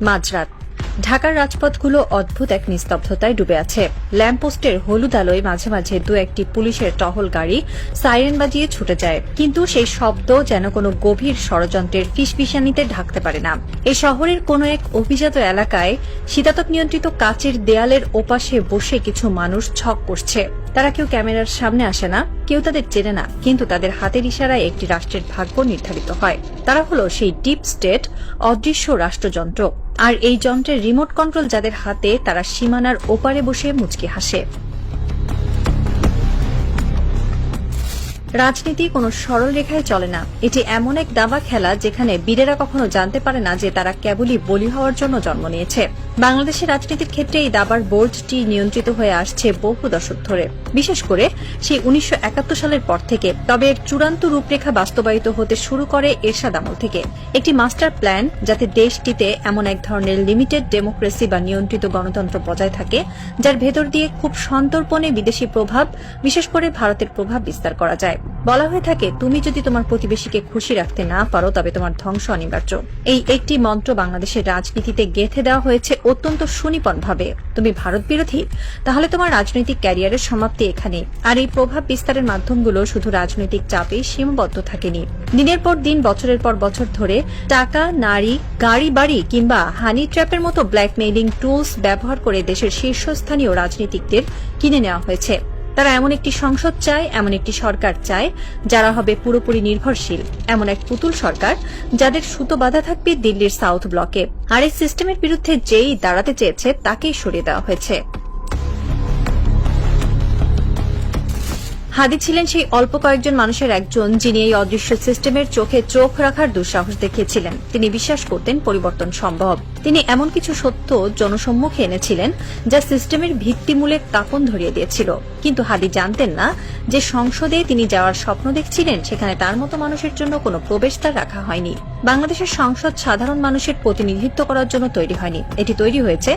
মাঝরাত ঢাকার রাজপথগুলো অদ্ভুত এক নিস্তব্ধতায় ডুবে আছে। ল্যাম্পপোস্টের হলুদ আলোয় মাঝে মাঝে দু একটি পুলিশের টহল গাড়ি সাইরেন বাজিয়ে ছুটে যায়, কিন্তু সেই শব্দ যেন কোনো গভীর ষড়যন্ত্রের ফিসফিসানিতে ঢাকতে পারে না। এই শহরের কোনো এক অভিজাত এলাকায় শীতাতপ নিয়ন্ত্রিত কাচের দেয়ালের ওপাশে বসে কিছু মানুষ ছক করছে। তারা কেউ ক্যামেরার সামনে আসে না, কেউ তাদের চেনে না, কিন্তু তাদের হাতের ইশারায় একটি রাষ্ট্রের ভাগ্য নির্ধারিত হয়। তারা হলো সেই ডিপ স্টেট, অদৃশ্য রাষ্ট্রযন্ত্র। আর এই যন্ত্রের রিমোট কন্ট্রোল যাদের হাতে, তারা সীমানার ওপারে বসে মুচকি হাসে। রাজনীতি কোনো সরল রেখায় চলে না। এটি এমন এক দাবা খেলা যেখানে বীরেরা কখনো জানতে পারে না যে তারা কেবলই বলি হওয়ার জন্য জন্ম নিয়েছে। বাংলাদেশের রাজনীতির ক্ষেত্রে এই দাবার বোর্ডটি নিয়ন্ত্রিত হয়ে আসছে বহু দশক ধরে, বিশেষ করে সেই 1971 সালের পর থেকে। তবে এর চূড়ান্ত রূপরেখা বাস্তবায়িত হতে শুরু করে এরশাদ আমল থেকে। একটি মাস্টার প্ল্যান যাতে দেশটিতে এমন এক ধরনের লিমিটেড ডেমোক্রেসি বা নিয়ন্ত্রিত গণতন্ত্র বজায় থাকে, যার ভেতর দিয়ে খুব সন্তর্পণে বিদেশি প্রভাব, বিশেষ করে ভারতের প্রভাব বিস্তার করা যায়। বলা হয়ে থাকে, তুমি যদি তোমার প্রতিবেশীকে খুশি রাখতে না পারো তবে তোমার ধ্বংস অনিবার্য। এই একটি মন্ত্র বাংলাদেশের রাজনীতিতে গেঁথে দেওয়া হয়েছে অত্যন্ত সুনিপুণভাবে। তুমি ভারত বিরোধী, তাহলে তোমার রাজনৈতিক ক্যারিয়ারের সমাপ্তি এখানে। আর এই প্রভাব বিস্তারের মাধ্যমগুলো শুধু রাজনৈতিক চাপেই সীমাবদ্ধ থাকেনি। দিনের পর দিন, বছরের পর বছর ধরে টাকা, নারী, গাড়ি বাড়ি কিংবা হানি ট্র্যাপের মতো ব্ল্যাকমেইলিং টুলস ব্যবহার করে দেশের শীর্ষস্থানীয় রাজনীতিকদের কিনে নেওয়া হয়েছে। তারা এমন একটি সংসদ চায়, এমন একটি সরকার চায় যারা হবে পুরোপুরি নির্ভরশীল, এমন এক পুতুল সরকার যাদের সুতো বাঁধা থাকবে দিল্লির সাউথ ব্লকে। আর এই সিস্টেমের বিরুদ্ধে যেই দাঁড়াতে চেয়েছে তাকেই সরিয়ে দেওয়া হয়েছে। হাদি ছিলেন সেই অল্প কয়েকজন মানুষের একজন যিনি এই অদৃশ্য সিস্টেমের চোখে চোখ রাখার দুঃসাহস দেখিয়েছিলেন। তিনি বিশ্বাস করতেন পরিবর্তন সম্ভব। তিনি এমন কিছু সত্য জনসম্মুখে এনেছিলেন যা সিস্টেমের ভিত্তিমূলে কাঁপন ধরিয়ে দিয়েছিল। কিন্তু হাদি জানতেন না যে সংসদে তিনি যাওয়ার স্বপ্ন দেখছিলেন সেখানে তার মতো মানুষের জন্য কোনো প্রবেশদ্বার রাখা হয়নি। বাংলাদেশের সংসদ সাধারণ মানুষের প্রতিনিধিত্ব করার জন্য তৈরি হয়নি, এটি তৈরি হয়েছে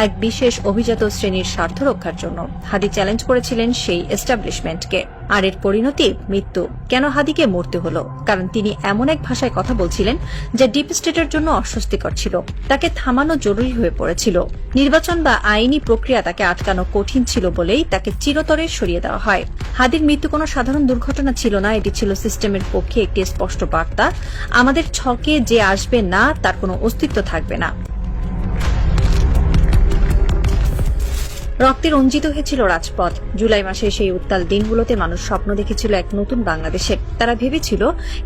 এক বিশেষ অভিজাত শ্রেণীর স্বার্থ রক্ষার জন্য। হাদি চ্যালেঞ্জ করেছিলেন সেই এস্টাবলিশমেন্টকে, আর এর পরিণতি মৃত্যু। কেন হাদিকে মরতে হলো? কারণ তিনি এমন এক ভাষায় কথা বলছিলেন যা ডিপ স্টেটের জন্য অস্বস্তিকর ছিল। তাকে থামানো জরুরি হয়ে পড়েছিল। নির্বাচন বা আইনি প্রক্রিয়া তাকে আটকানো কঠিন ছিল বলেই তাকে চিরতরে সরিয়ে দেওয়া হয়। হাদির মৃত্যু কোনো সাধারণ দুর্ঘটনা ছিল না, এটি ছিল সিস্টেমের পক্ষে একটি স্পষ্ট বার্তা। আমাদের ছকে যে আসবে না তার কোনো অস্তিত্ব থাকবে না। রক্তে রঞ্জিত হয়েছিল রাজপথ। জুলাই মাসে সেই উত্তাল দিনগুলোতে মানুষ স্বপ্ন দেখেছিল এক নতুন বাংলাদেশে। তারা ভেবেছিল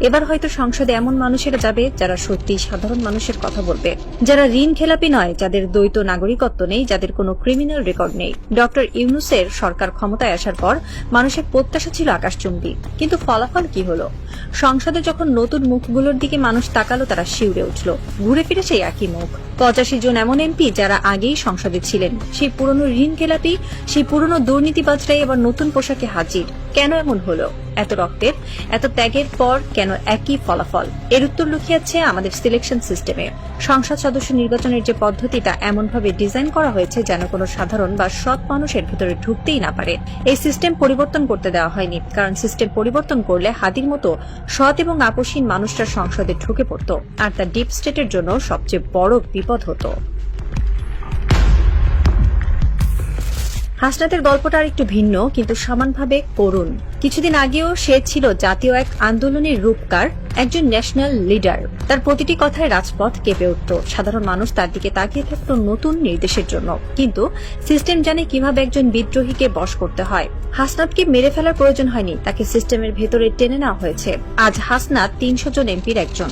এবার হয়তো সংসদে এমন মানুষেরা যাবে যারা সত্যি সাধারণ মানুষের কথা বলবে, যারা ঋণ খেলাপি নয়, যাদের দ্বৈত নাগরিকত্ব নেই, যাদের কোনো ক্রিমিনাল রেকর্ড নেই। ডক্টর ইউনূসের সরকার ক্ষমতায় আসার পর মানুষের প্রত্যাশা ছিল আকাশচুম্বী, কিন্তু ফলাফল কি হলো? সংসদে যখন নতুন মুখগুলোর দিকে মানুষ তাকালো, তারা শিউরে উঠল। ঘুরে ফিরে সেই একই মুখ। 85 জন এমন এমপি যারা আগেই সংসদে ছিলেন, সেই পুরনো ঋণ খেলাপি, সেই পুরনো দুর্নীতিবাজরাই এবার নতুন পোশাকে হাজির। কেন এমন হলো? এত রক্তের, এত ত্যাগের পর কেন একই ফলাফল? এর উত্তর লুকিয়ে আছে আমাদের সিলেকশন সিস্টেমে। সংসদ সদস্য নির্বাচনের যে পদ্ধতিটা এমনভাবে ডিজাইন করা হয়েছে যেন কোনো সাধারণ বা সৎ মানুষের ভেতরে ঢুকতেই না পারে। এই সিস্টেম পরিবর্তন করতে দেওয়া হয়নি, কারণ সিস্টেম পরিবর্তন করলে হাদির মতো সৎ এবং আপোষহীন মানুষরা সংসদে ঢুকে পড়ত, আর তা ডিপ স্টেটের জন্য সবচেয়ে বড় বিপদ হতো। হাসনাতের গল্পটা আর একটু ভিন্ন, কিন্তু সমানভাবে করুণ। কিছুদিন আগেও সে ছিল জাতীয় এক আন্দোলনের রূপকার, একজন ন্যাশনাল লিডার। তার প্রতিটি কথায় রাজপথ কেঁপে উঠত। সাধারণ মানুষ তার দিকে তাকিয়ে থাকত নতুন নির্দেশের জন্য। কিন্তু সিস্টেম জানে কিভাবে একজন বিদ্রোহীকে বশ করতে হয়। হাসনাতকে মেরে ফেলার প্রয়োজন হয়নি, তাকে সিস্টেমের ভেতরে টেনে নেওয়া হয়েছে। আজ হাসনাত 300 জন এমপির একজন।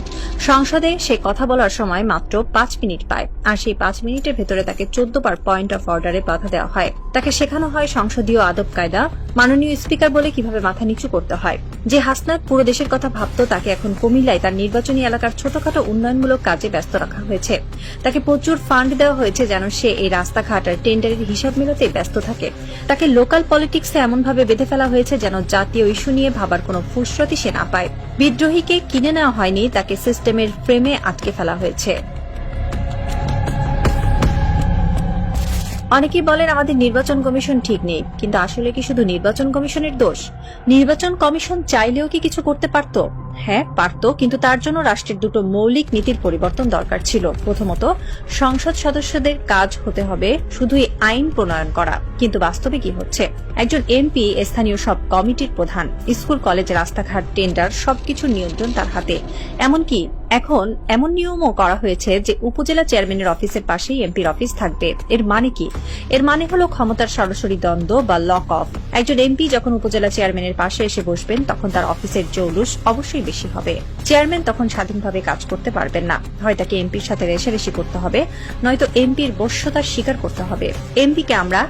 সংসদে সে কথা বলার সময় মাত্র 5 মিনিট পায়, আর সেই 5 মিনিটের ভেতরে তাকে 14 বার পয়েন্ট অফ অর্ডারে বাধা দেওয়া হয়। তাকে শেখানো হয় সংসদীয় আদব কায়দা, মাননীয় স্পিকার বলে কিভাবে মাথা নিচু করতে হয়। যে হাসনাত পুরো দেশের কথা ভাবত, তাকে এখন কুমিল্লায় তার নির্বাচনী এলাকার ছোটখাটো উন্নয়নমূলক কাজে ব্যস্ত রাখা হয়েছে। তাকে প্রচুর ফান্ড দেওয়া হয়েছে যেন সে এই রাস্তাঘাট আর টেন্ডারের হিসাব মেলাতে ব্যস্ত থাকে। তাকে লোকাল পলিটিক্সে এমনভাবে বেঁধে ফেলা হয়েছে যেন জাতীয় ইস্যু নিয়ে ভাবার কোনো ফুসরতি সে না পায়। বিদ্রোহীকে কিনে নেওয়া হয়নি, তাকে সিস্টেমের ফ্রেমে আটকে ফেলা হয়েছে। অনেকেই বলেন আমাদের নির্বাচন কমিশন ঠিক নেই, কিন্তু আসলে কি শুধু নির্বাচন কমিশনের দোষ? নির্বাচন কমিশন চাইলেও কি কিছু করতে পারত? হ্যাঁ পারত, কিন্তু তার জন্য রাষ্ট্রের দুটো মৌলিক নীতির পরিবর্তন দরকার ছিল। প্রথমত, সংসদ সদস্যদের কাজ হতে হবে শুধুই আইন প্রণয়ন করা, কিন্তু বাস্তবে কি হচ্ছে? একজন এমপি স্থানীয় সব কমিটির প্রধান, স্কুল কলেজ রাস্তাঘাট টেন্ডার সবকিছু নিয়ন্ত্রণ তার হাতে। এমনকি এখন এমন নিয়মও করা হয়েছে যে উপজেলা চেয়ারম্যানের অফিসের পাশেই এমপির অফিস থাকবে। এর মানে কি? এর মানে হলো ক্ষমতার সরাসরি দ্বন্দ্ব বা লক অফ। একজন এমপি যখন উপজেলা চেয়ারম্যানের পাশে এসে বসবেন তখন তার অফিসের জৌলুস অবশ্যই বেশি হবে। চেয়ারম্যান তখন স্বাধীনভাবে কাজ করতে পারবেন না, হয় তাকে এমপির সাথে রেষারেষি করতে হবে, নয়তো এমপির বশ্যতার স্বীকার করতে হবে। এমপিকে আমরা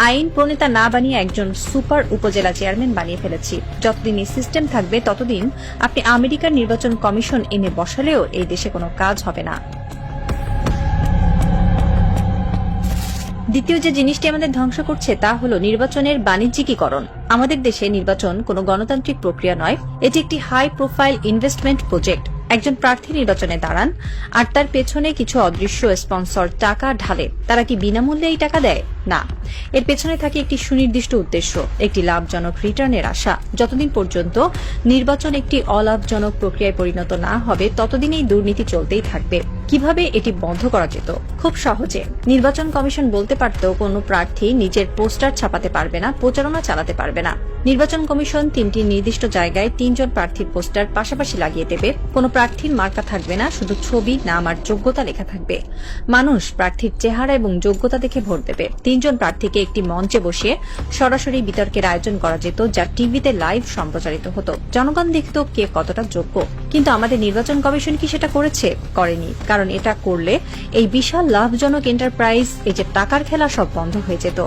আইন প্রণেতা না বানিয়ে একজন সুপার উপজেলা চেয়ারম্যান বানিয়ে ফেলেছি। যতদিন এই সিস্টেম থাকবে ততদিন আপনি আমেরিকার নির্বাচন কমিশন এনে বসালেও এই দেশে কোনো কাজ হবে না। দ্বিতীয় যে জিনিসটি আমাদের ধ্বংস করছে তা হলো নির্বাচনের বাণিজ্যিকীকরণ। আমাদের দেশে নির্বাচন কোনো গণতান্ত্রিক প্রক্রিয়া নয়, এটি একটি হাই প্রোফাইল ইনভেস্টমেন্ট প্রজেক্ট। একজন প্রার্থী নির্বাচনে দাঁড়ান আর তার পেছনে কিছু অদৃশ্য স্পন্সর টাকা ঢালে। তারা কি বিনামূল্যে এই টাকা দেয়? না, এর পেছনে থাকে একটি সুনির্দিষ্ট উদ্দেশ্য, একটি লাভজনক রিটার্নের আশা। যতদিন পর্যন্ত নির্বাচন একটি অলাভজনক প্রক্রিয়ায় পরিণত না হবে ততদিন এই দুর্নীতি চলতেই থাকবে। কিভাবে এটি বন্ধ করা যেত? খুব সহজে। নির্বাচন কমিশন বলতে পারত কোনো প্রার্থী নিজের পোস্টার ছাপাতে পারবে না, প্রচারণা চালাতে পারবে না। নির্বাচন কমিশন 3টি নির্দিষ্ট জায়গায় 3 জন প্রার্থীর পোস্টার পাশাপাশি লাগিয়ে দেবে। কোনো প্রার্থীর মার্কা থাকবে না, শুধু ছবি, নাম আর যোগ্যতা লেখা থাকবে। মানুষ প্রার্থীর চেহারা এবং যোগ্যতা দেখে ভোট দেবে। 3 জন প্রার্থীকে একটি মঞ্চে বসিয়ে সরাসরি বিতর্কের আয়োজন করা যেত, যা টিভিতে লাইভ সম্প্রচারিত হতো। জনগণ দেখত কে কতটা যোগ্য। কিন্তু আমাদের নির্বাচন কমিশন কি সেটা করেছে? করেনি। কারণ এটা করলে এই বিশাল লাভজনক এন্টারপ্রাইজ, এই যে টাকার খেলা, সব বন্ধ হয়ে যেত।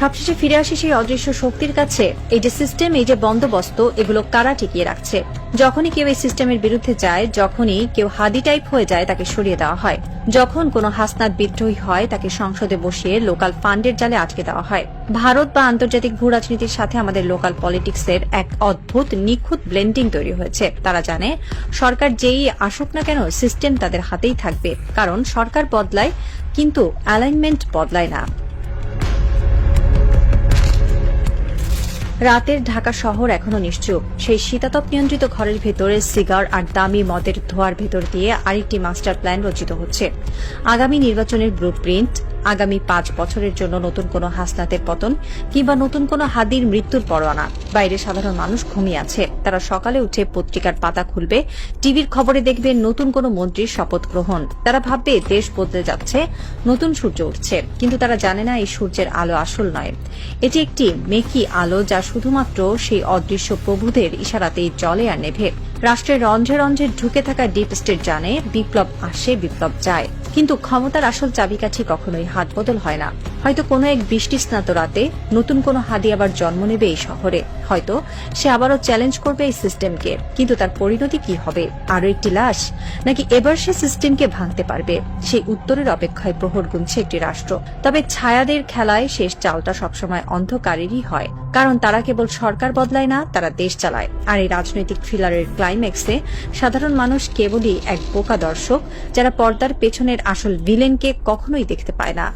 সবশেষে ফিরে আসি সেই অদৃশ্য শক্তির কাছে। এই যে সিস্টেম, এই যে বন্দোবস্ত, এগুলো কারা টিকিয়ে রাখছে? যখনই কেউ এই সিস্টেমের বিরুদ্ধে যায়, যখনই কেউ হাদি টাইপ হয়ে যায়, তাকে সরিয়ে দেওয়া হয়। যখন কোনো হাসনাত বিদ্রোহী হয়, তাকে সংসদে বসিয়ে লোকাল ফান্ডের জালে আটকে দেওয়া হয়। ভারত বা আন্তর্জাতিক ভূ রাজনীতির সাথে আমাদের লোকাল পলিটিক্সের এক অদ্ভুত নিখুঁত ব্লেন্ডিং তৈরি হয়েছে। তারা জানে সরকার যেই আসুক না কেন, সিস্টেম তাদের হাতেই থাকবে। কারণ সরকার বদলায়, কিন্তু অ্যালাইনমেন্ট বদলায় না। রাতের ঢাকা শহর এখনো নিশ্চুপ। সেই শীতাতপ নিয়ন্ত্রিত ঘরের ভেতরে সিগার আর দামি মদের ধোঁয়ার ভেতর দিয়ে আরেকটি মাস্টার প্ল্যান রচিত হচ্ছে। আগামী নির্বাচনের ব্লুপ্রিন্ট, আগামী 5 বছরের জন্য নতুন কোনো হাসনাতের পতন কিংবা নতুন কোনো হাদির মৃত্যুর পরোয়ানা। বাইরে সাধারণ মানুষ ঘুমিয়ে আছে। তারা সকালে উঠে পত্রিকার পাতা খুলবে, টিভির খবরে দেখবে নতুন কোনো মন্ত্রীর শপথ গ্রহণ। তারা ভাববে দেশ বদলে যাচ্ছে, নতুন সূর্য উঠছে। কিন্তু তারা জানে না এই সূর্যের আলো আসল নয়। এটি একটি মেকি আলো, যা শুধুমাত্র সেই অদৃশ্য প্রভুদের ইশারাতেই জ্বলে আর নেভে। রাষ্ট্রের রন্ধ্রে রন্ধ্রে ঢুকে থাকা ডিপ স্টেট জানে বিপ্লব আসে, বিপ্লব যায়, কিন্তু ক্ষমতার আসল চাবিকাঠি কখনোই হাত বদল হয় না। হয়তো কোনো এক বৃষ্টি স্নাত রাতে নতুন কোনো হাদি আবার জন্ম নেবে এই শহরে। হয়তো সে আবারও চ্যালেঞ্জ করবে এই সিস্টেমকে। কিন্তু তার পরিণতি কি হবে? আরো একটি লাশ, নাকি এবার সে সিস্টেমকে ভাঙতে পারবে? সেই উত্তরের অপেক্ষায় প্রহর গুনছে একটি রাষ্ট্র। তবে ছায়াদের খেলায় শেষ চালটা সবসময় অন্ধকারেরই হয়, কারণ তারা কেবল সরকার বদলায় না, তারা দেশ চালায়। আর এই রাজনৈতিক থ্রিলারের ক্লাইম্যাক্সে সাধারণ মানুষ কেবলই এক বোকা দর্শক, যারা পর্দার পেছনের আসল ভিলেনকে কখনোই দেখতে পায় না।